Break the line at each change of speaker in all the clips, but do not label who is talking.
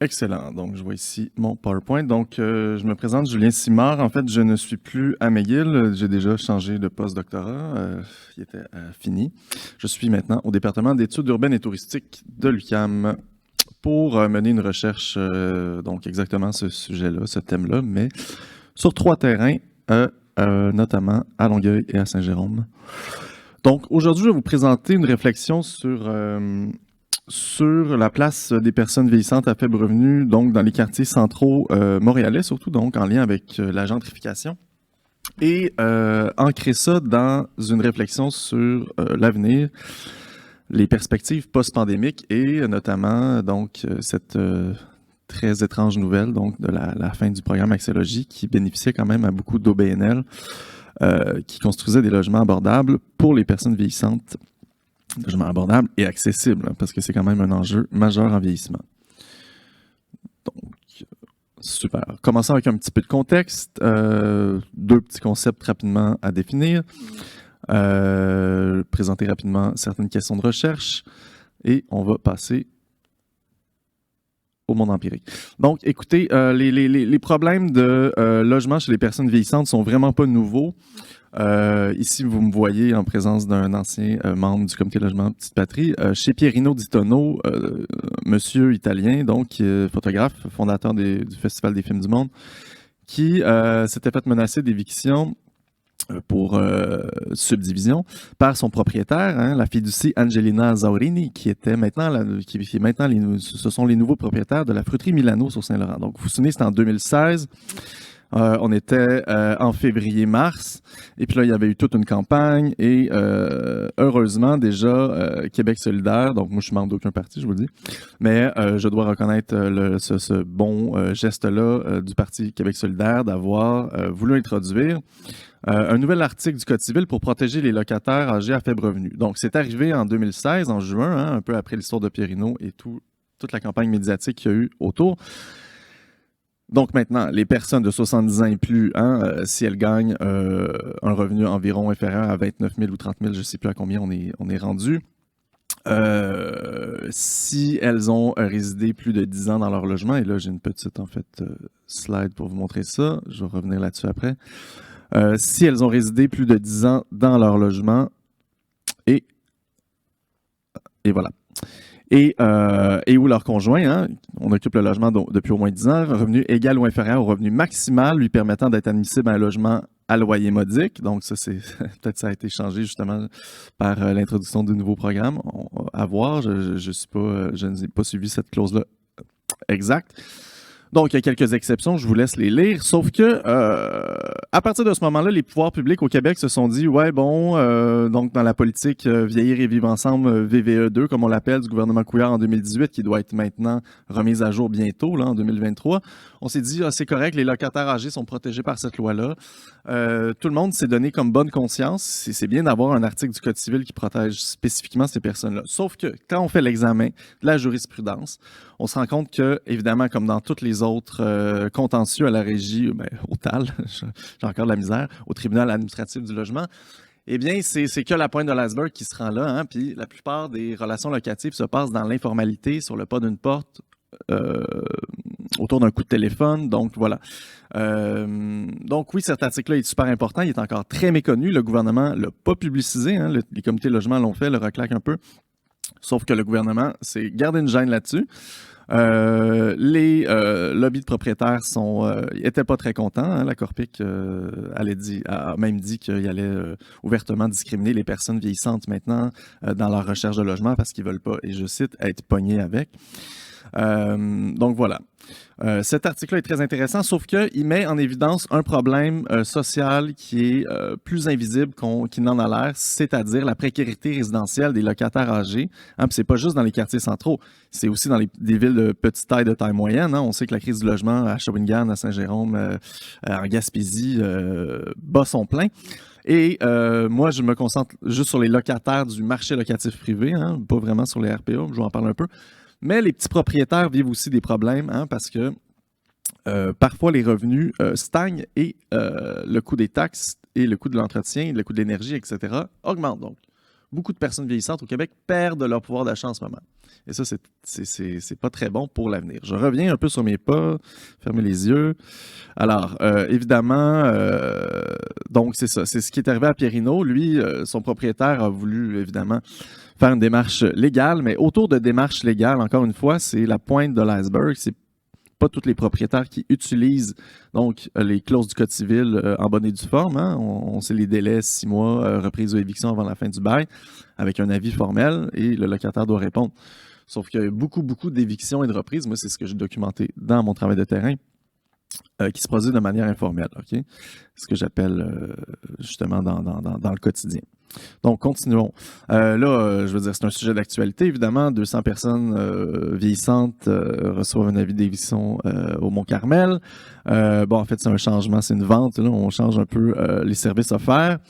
Excellent. Donc, je vois ici mon PowerPoint. Donc, je me présente, Julien Simard. En fait, je ne suis plus à McGill. J'ai déjà changé de post-doctorat. Il était fini. Je suis maintenant au département d'études urbaines et touristiques de l'UQAM pour mener une recherche, donc exactement ce sujet-là, ce thème-là, mais sur 3 terrains, notamment à Longueuil et à Saint-Jérôme. Donc, aujourd'hui, je vais vous présenter une réflexion sur la place des personnes vieillissantes à faible revenu, donc dans les quartiers centraux montréalais, surtout donc en lien avec la gentrification, et ancrer ça dans une réflexion sur l'avenir, les perspectives post-pandémiques et notamment donc cette très étrange nouvelle donc de la fin du programme Axélogie qui bénéficiait quand même à beaucoup d'OBNL qui construisaient des logements abordables pour les personnes vieillissantes, logements abordables et accessibles, hein, parce que c'est quand même un enjeu majeur en vieillissement. Donc, super. Commençons avec un petit peu de contexte. Deux petits concepts rapidement à définir. Présenter rapidement certaines questions de recherche et on va passer au monde empirique. Donc, écoutez, les problèmes de logement chez les personnes vieillissantes sont vraiment pas nouveaux. Ici, vous me voyez en présence d'un ancien membre du comité logement Petite Patrie. Chez Pierino Di Tono, monsieur italien, donc photographe, fondateur du Festival des films du monde, qui s'était fait menacer d'éviction pour subdivision par son propriétaire, hein, la fiducie Angelina Zaurini, qui était maintenant, ce sont les nouveaux propriétaires de la fruiterie Milano sur Saint-Laurent. Donc, vous vous souvenez, c'était en 2016. On était en février-mars, et puis là, il y avait eu toute une campagne, et heureusement, déjà, Québec solidaire, donc moi, je suis membre d'aucun parti, je vous le dis, mais je dois reconnaître ce bon geste-là du Parti Québec solidaire d'avoir voulu introduire un nouvel article du Code civil pour protéger les locataires âgés à faible revenu. Donc, c'est arrivé en 2016, en juin, hein, un peu après l'histoire de Pierino et toute la campagne médiatique qu'il y a eu autour. Donc maintenant, les personnes de 70 ans et plus, hein, si elles gagnent un revenu environ inférieur à 29 000 ou 30 000, je ne sais plus à combien on est rendu, si elles ont résidé plus de 10 ans dans leur logement, et là j'ai une petite slide pour vous montrer ça, je vais revenir là-dessus après, si elles ont résidé plus de 10 ans dans leur logement, et voilà. Et où leur conjoint, hein, on occupe le logement depuis au moins 10 ans, un revenu égal ou inférieur au revenu maximal lui permettant d'être admissible à un logement à loyer modique. Donc ça, c'est peut-être ça a été changé justement par l'introduction de nouveaux programmes. À voir, je n'ai pas suivi cette clause-là exacte. Donc, il y a quelques exceptions, je vous laisse les lire, sauf que à partir de ce moment-là, les pouvoirs publics au Québec se sont dit, ouais, bon, donc dans la politique Vieillir et vivre ensemble, VVE2, comme on l'appelle, du gouvernement Couillard en 2018, qui doit être maintenant remise à jour bientôt, là, en 2023, on s'est dit, ah, c'est correct, les locataires âgés sont protégés par cette loi-là. Tout le monde s'est donné comme bonne conscience, c'est bien d'avoir un article du Code civil qui protège spécifiquement ces personnes-là. Sauf que quand on fait l'examen de la jurisprudence, on se rend compte que, évidemment, comme dans tous les autres contentieux à la régie, au TAL, j'ai encore de la misère, au tribunal administratif du logement, eh bien, c'est que la pointe de l'iceberg qui se rend là, hein, puis la plupart des relations locatives se passent dans l'informalité, sur le pas d'une porte, autour d'un coup de téléphone, donc voilà. Donc oui, cet article-là est super important, il est encore très méconnu, le gouvernement l'a pas publicisé, hein, les comités de logement l'ont fait, le reclaque un peu, sauf que le gouvernement s'est gardé une gêne là-dessus. Les lobbies de propriétaires étaient pas très contents. Hein. La Corpic a même dit qu'il allait ouvertement discriminer les personnes vieillissantes maintenant dans leur recherche de logement parce qu'ils veulent pas, et je cite, être pognés avec. Donc voilà. Cet article-là est très intéressant, sauf qu'il met en évidence un problème social qui est plus invisible qu'il n'en a l'air, c'est-à-dire la précarité résidentielle des locataires âgés. Hein, puis c'est pas juste dans les quartiers centraux, c'est aussi dans des villes de petite taille, de taille moyenne. Hein. On sait que la crise du logement à Shawinigan, à Saint-Jérôme, en Gaspésie, bat son plein. Et moi, je me concentre juste sur les locataires du marché locatif privé, hein, pas vraiment sur les RPA, je vais en parler un peu. Mais les petits propriétaires vivent aussi des problèmes, hein, parce que parfois les revenus stagnent et le coût des taxes et le coût de l'entretien, le coût de l'énergie, etc. augmentent. Donc, beaucoup de personnes vieillissantes au Québec perdent leur pouvoir d'achat en ce moment. Et ça, c'est pas très bon pour l'avenir. Je reviens un peu sur mes pas, fermez les yeux. Alors, évidemment, donc c'est ça. C'est ce qui est arrivé à Pierino. Lui, son propriétaire a voulu, évidemment, faire une démarche légale, mais autour de démarches légales, encore une fois, c'est la pointe de l'iceberg. C'est pas tous les propriétaires qui utilisent donc les clauses du Code civil en bonne et due forme. Hein. On sait les délais, 6 mois, reprise ou éviction avant la fin du bail, avec un avis formel, et le locataire doit répondre. Sauf qu'il y a beaucoup d'évictions et de reprises. Moi, c'est ce que j'ai documenté dans mon travail de terrain, qui se produit de manière informelle. Okay? Ce que j'appelle justement dans le quotidien. Donc, continuons. Là, je veux dire, c'est un sujet d'actualité, évidemment. 200 personnes vieillissantes reçoivent un avis d'éviction au Mont-Carmel. Bon, en fait, c'est un changement, c'est une vente. Là, on change un peu les services offerts.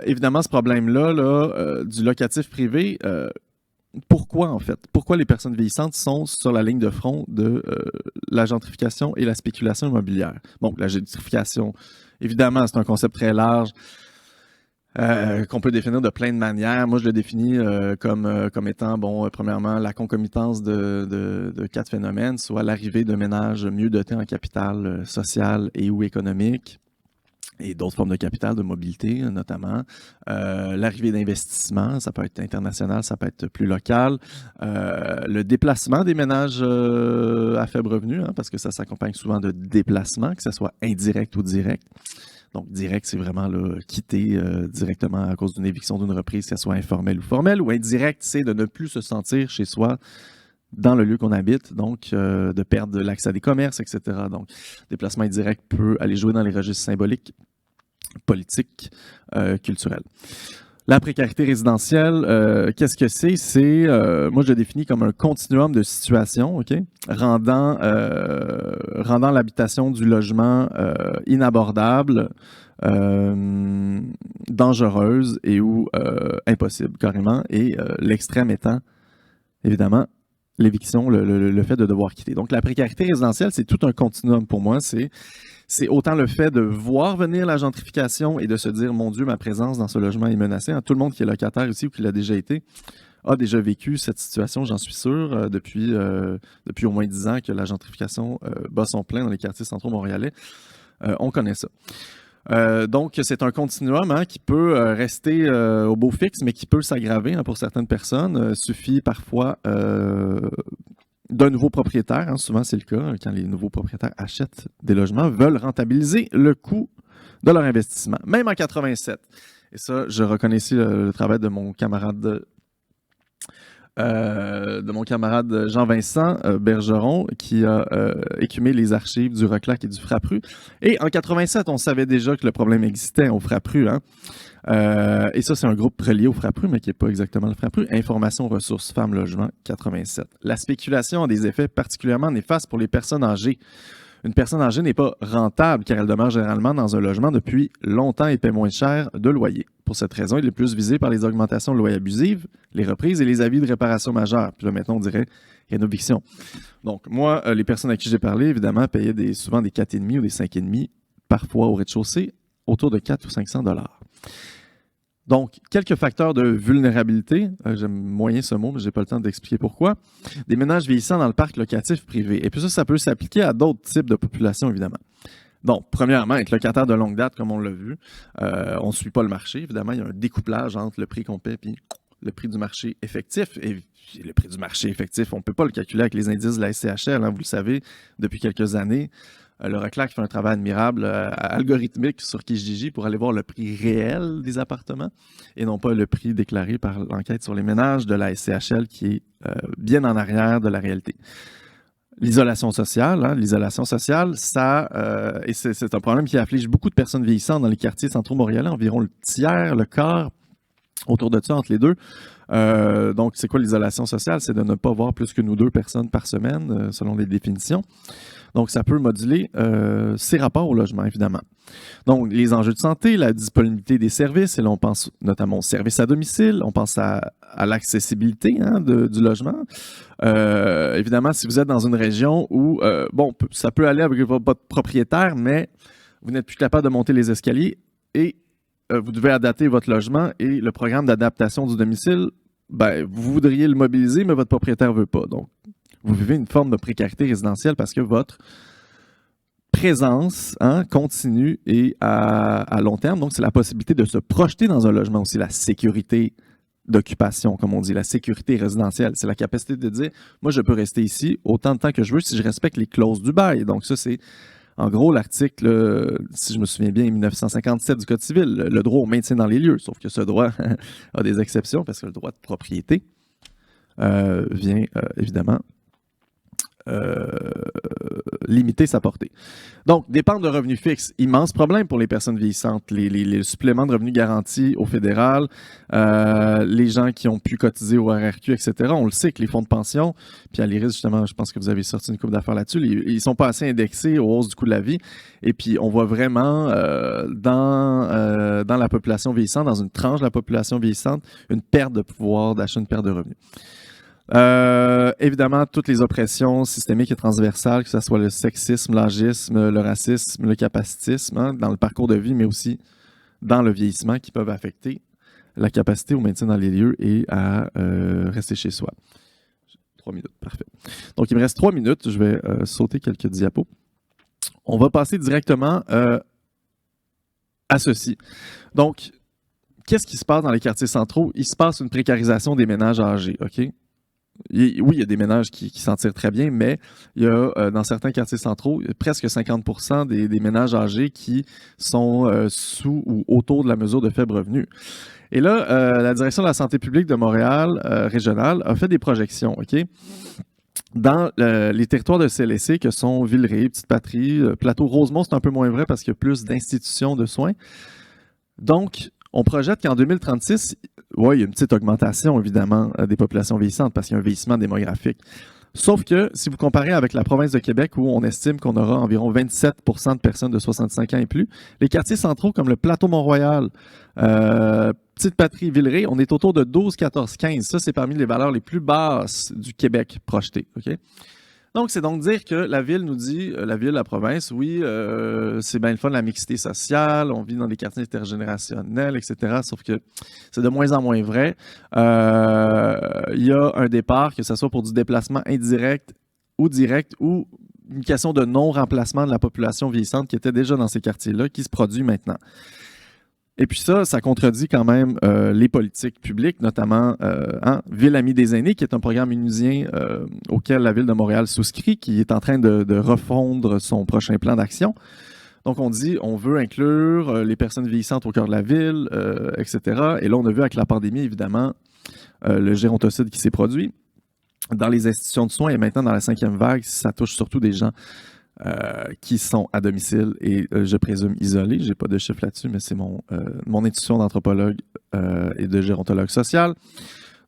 Évidemment, ce problème-là du locatif privé, pourquoi, en fait? Pourquoi les personnes vieillissantes sont sur la ligne de front de la gentrification et la spéculation immobilière? Bon, la gentrification, évidemment, c'est un concept très large qu'on peut définir de plein de manières. Moi, je le définis comme étant, bon, premièrement, la concomitance de 4 phénomènes, soit l'arrivée de ménages mieux dotés en capital social et ou économique, et d'autres formes de capital, de mobilité notamment. L'arrivée d'investissements, ça peut être international, ça peut être plus local. Le déplacement des ménages à faible revenu, hein, parce que ça s'accompagne souvent de déplacements, que ce soit indirect ou direct. Donc, direct, c'est vraiment là, quitter directement à cause d'une éviction, d'une reprise, que ce soit informelle ou formelle. Ou indirect, c'est de ne plus se sentir chez soi dans le lieu qu'on habite, donc de perdre l'accès à des commerces, etc. Donc, déplacement indirect peut aller jouer dans les registres symboliques, politiques, culturels. La précarité résidentielle, qu'est-ce que c'est? C'est, moi, je le définis comme un continuum de situations, OK? Rendant l'habitation du logement inabordable, dangereuse et ou impossible, carrément. Et l'extrême étant, évidemment, l'éviction, le fait de devoir quitter. Donc, la précarité résidentielle, c'est tout un continuum pour moi. C'est autant le fait de voir venir la gentrification et de se dire, mon Dieu, ma présence dans ce logement est menacée. Tout le monde qui est locataire ici ou qui l'a déjà été a déjà vécu cette situation, j'en suis sûr, depuis au moins 10 ans que la gentrification bat son plein dans les quartiers centraux montréalais. On connaît ça. Donc, c'est un continuum qui peut rester au beau fixe, mais qui peut s'aggraver pour certaines personnes. Suffit parfois d'un nouveau propriétaire, souvent c'est le cas, quand les nouveaux propriétaires achètent des logements, veulent rentabiliser le coût de leur investissement, même en 87. Et ça, je reconnais ici le travail de mon camarade Jean-Vincent Bergeron, qui a écumé les archives du Reclac et du Frappru. Et en 87, on savait déjà que le problème existait au Frappru. Et ça, c'est un groupe relié au Frappru, mais qui n'est pas exactement le Frappru. Information, ressources, femmes, logement, 87. La spéculation a des effets particulièrement néfastes pour les personnes âgées. Une personne âgée n'est pas rentable car elle demeure généralement dans un logement depuis longtemps et paie moins cher de loyer. Pour cette raison, il est plus visé par les augmentations de loyer abusives, les reprises et les avis de réparation majeure. Puis là, maintenant, on dirait rénoviction. Donc, moi, les personnes à qui j'ai parlé, évidemment, payaient souvent des 4,5 ou des 5,5, parfois au rez-de-chaussée, autour de 400 ou 500 $. Donc, quelques facteurs de vulnérabilité. J'aime moyen ce mot, mais je n'ai pas le temps d'expliquer pourquoi. Des ménages vieillissants dans le parc locatif privé. Et puis ça peut s'appliquer à d'autres types de populations, évidemment. Donc, premièrement, être locataire de longue date, comme on l'a vu, on ne suit pas le marché. Évidemment, il y a un découplage entre le prix qu'on paie et le prix du marché effectif. Et le prix du marché effectif, on ne peut pas le calculer avec les indices de la SCHL, vous le savez, depuis quelques années. Le Reclac fait un travail admirable, algorithmique sur Kijiji pour aller voir le prix réel des appartements et non pas le prix déclaré par l'enquête sur les ménages de la SCHL qui est bien en arrière de la réalité. L'isolation sociale, et c'est un problème qui afflige beaucoup de personnes vieillissantes dans les quartiers centraux montréalais, environ le tiers, le quart, autour de ça, entre les deux. Donc, c'est quoi l'isolation sociale? C'est de ne pas voir plus qu'une ou deux personnes par semaine, selon les définitions. Donc, ça peut moduler ses rapports au logement, évidemment. Donc, les enjeux de santé, la disponibilité des services, et là, on pense notamment aux services à domicile, on pense à l'accessibilité du logement. Évidemment, si vous êtes dans une région où, ça peut aller avec votre propriétaire, mais vous n'êtes plus capable de monter les escaliers et vous devez adapter votre logement et le programme d'adaptation du domicile, ben, vous voudriez le mobiliser, mais votre propriétaire ne veut pas. Donc, vous vivez une forme de précarité résidentielle parce que votre présence continue et à long terme. Donc, c'est la possibilité de se projeter dans un logement aussi, la sécurité d'occupation, comme on dit, la sécurité résidentielle. C'est la capacité de dire, moi, je peux rester ici autant de temps que je veux si je respecte les clauses du bail. Donc, ça, c'est en gros l'article, si je me souviens bien, 1957 du Code civil, le droit au maintien dans les lieux. Sauf que ce droit a des exceptions parce que le droit de propriété vient évidemment limiter sa portée. Donc, dépenses de revenus fixes, immense problème pour les personnes vieillissantes. Les suppléments de revenus garantis au fédéral, les gens qui ont pu cotiser au RRQ, etc. On le sait que les fonds de pension, puis à l'IRIS, justement, je pense que vous avez sorti une couple d'affaires là-dessus, ils ne sont pas assez indexés aux hausses du coût de la vie. Et puis, on voit vraiment dans la population vieillissante, dans une tranche de la population vieillissante, une perte de pouvoir d'achat, une perte de revenus. Évidemment, toutes les oppressions systémiques et transversales, que ce soit le sexisme, l'agisme, le racisme, le capacitisme, dans le parcours de vie, mais aussi dans le vieillissement, qui peuvent affecter la capacité au maintien dans les lieux et à rester chez soi. 3 minutes, parfait. Donc, il me reste 3 minutes. Je vais sauter quelques diapos. On va passer directement à ceci. Donc, qu'est-ce qui se passe dans les quartiers centraux? Il se passe une précarisation des ménages âgés, OK? Oui, il y a des ménages qui s'en tirent très bien, mais il y a dans certains quartiers centraux, presque 50% des ménages âgés qui sont sous ou autour de la mesure de faible revenu. Et là, la Direction de la santé publique de Montréal régionale a fait des projections, OK? Dans les territoires de CLSC que sont Villeray, Petite-Patrie, Plateau-Rosemont, c'est un peu moins vrai parce qu'il y a plus d'institutions de soins. Donc, on projette qu'en 2036, oui, il y a une petite augmentation, évidemment, des populations vieillissantes parce qu'il y a un vieillissement démographique. Sauf que, si vous comparez avec la province de Québec, où on estime qu'on aura environ 27% de personnes de 65 ans et plus, les quartiers centraux comme le Plateau-Mont-Royal, Petite-Patrie, Villeray, on est autour de 12, 14, 15. Ça, c'est parmi les valeurs les plus basses du Québec projetées. OK? Donc, c'est donc dire que la ville nous dit, la province, oui, c'est bien le fun, la mixité sociale, on vit dans des quartiers intergénérationnels, etc. Sauf que c'est de moins en moins vrai. Il y a un départ, que ce soit pour du déplacement indirect ou direct, ou une question de non-remplacement de la population vieillissante qui était déjà dans ces quartiers-là, qui se produit maintenant. Et puis ça contredit quand même les politiques publiques, notamment Ville Amie des aînés, qui est un programme unusien auquel la Ville de Montréal souscrit, qui est en train de refondre son prochain plan d'action. Donc, on dit, on veut inclure les personnes vieillissantes au cœur de la ville, etc. Et là, on a vu avec la pandémie, évidemment, le gérontocide qui s'est produit dans les institutions de soins et maintenant dans la 5e vague, ça touche surtout des gens qui sont à domicile et je présume isolés. Je n'ai pas de chiffre là-dessus, mais c'est mon institution d'anthropologue et de gérontologue social.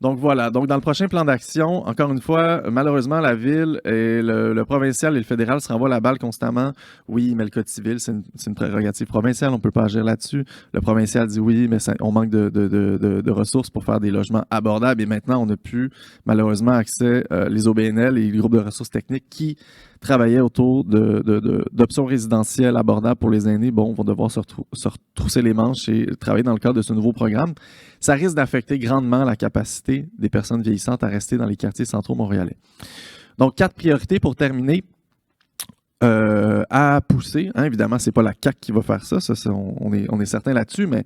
Donc voilà, donc dans le prochain plan d'action, encore une fois, malheureusement, la ville et le provincial et le fédéral se renvoient la balle constamment. Oui, mais le Code civil, c'est une prérogative provinciale, on ne peut pas agir là-dessus. Le provincial dit oui, mais on manque de ressources pour faire des logements abordables et maintenant, on n'a plus malheureusement accès les OBNL et les groupes de ressources techniques qui travaillaient autour d'options résidentielles abordables pour les aînés, vont devoir se retrousser les manches et travailler dans le cadre de ce nouveau programme. Ça risque d'affecter grandement la capacité des personnes vieillissantes à rester dans les quartiers centraux montréalais. Donc, 4 priorités pour terminer à pousser. Évidemment, ce n'est pas la CAQ qui va faire ça, on est certain là-dessus, mais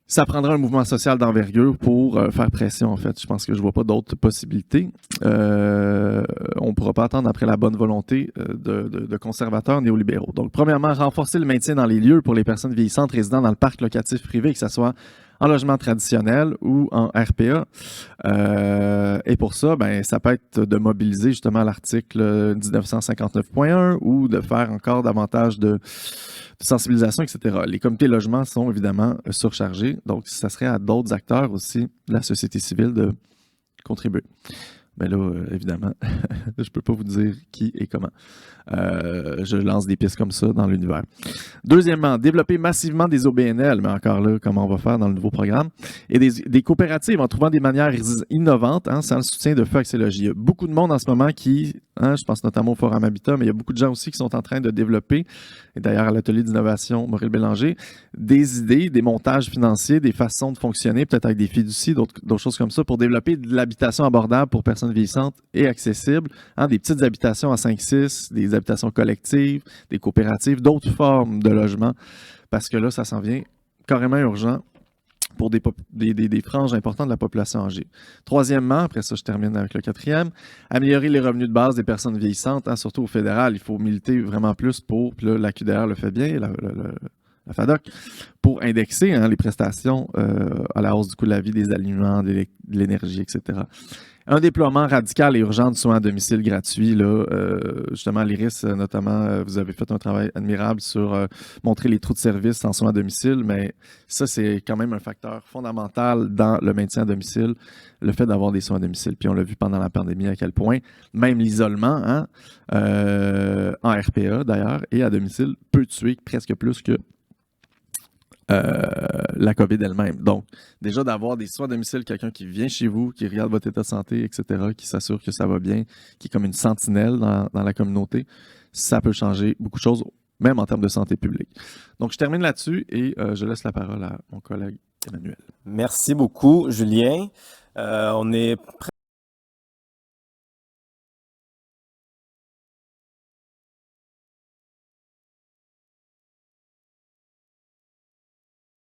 ça prendra un mouvement social d'envergure pour faire pression, en fait. Je pense que je ne vois pas d'autres possibilités. On ne pourra pas attendre après la bonne volonté de conservateurs néolibéraux. Donc, premièrement, renforcer le maintien dans les lieux pour les personnes vieillissantes résidant dans le parc locatif privé, que ce soit en logement traditionnel ou en RPA. Et pour ça, ça peut être de mobiliser justement l'article 1959.1 ou de faire encore davantage de sensibilisation, etc. Les comités logements sont évidemment surchargés, donc ça serait à d'autres acteurs aussi de la société civile de contribuer. Mais là, évidemment, je peux pas vous dire qui et comment. Je lance des pistes comme ça dans l'univers. Deuxièmement, développer massivement des OBNL, mais encore là, comment on va faire dans le nouveau programme, et des coopératives en trouvant des manières innovantes, sans le soutien de Feu Axélogie. Il y a beaucoup de monde en ce moment qui, je pense notamment au Forum Habitat, mais il y a beaucoup de gens aussi qui sont en train de développer, et d'ailleurs à l'atelier d'innovation Maurice Bélanger, des idées, des montages financiers, des façons de fonctionner, peut-être avec des fiducies, d'autres choses comme ça, pour développer de l'habitation abordable pour personnes vieillissantes et accessible, des petites habitations à 5-6, des habitations collectives, des coopératives, d'autres formes de logement, parce que là, ça s'en vient carrément urgent pour des franges importantes de la population âgée. Troisièmement, après ça, je termine avec le quatrième, améliorer les revenus de base des personnes vieillissantes, surtout au fédéral. Il faut militer vraiment plus pour, puis là, la QDR le fait bien, la FADOC, pour indexer les prestations à la hausse du coût de la vie, des aliments, de l'énergie, etc. Un déploiement radical et urgent de soins à domicile gratuits. Là, justement, l'IRIS, notamment, vous avez fait un travail admirable sur montrer les trous de service en soins à domicile, mais ça, c'est quand même un facteur fondamental dans le maintien à domicile, le fait d'avoir des soins à domicile. Puis on l'a vu pendant la pandémie à quel point, même l'isolement, en RPA d'ailleurs, et à domicile, peut tuer presque plus que la COVID elle-même. Donc, déjà d'avoir des soins à domicile, quelqu'un qui vient chez vous, qui regarde votre état de santé, etc., qui s'assure que ça va bien, qui est comme une sentinelle dans la communauté, ça peut changer beaucoup de choses, même en termes de santé publique. Donc, je termine là-dessus et je laisse la parole à mon collègue Emmanuel.
Merci beaucoup, Julien. On est presque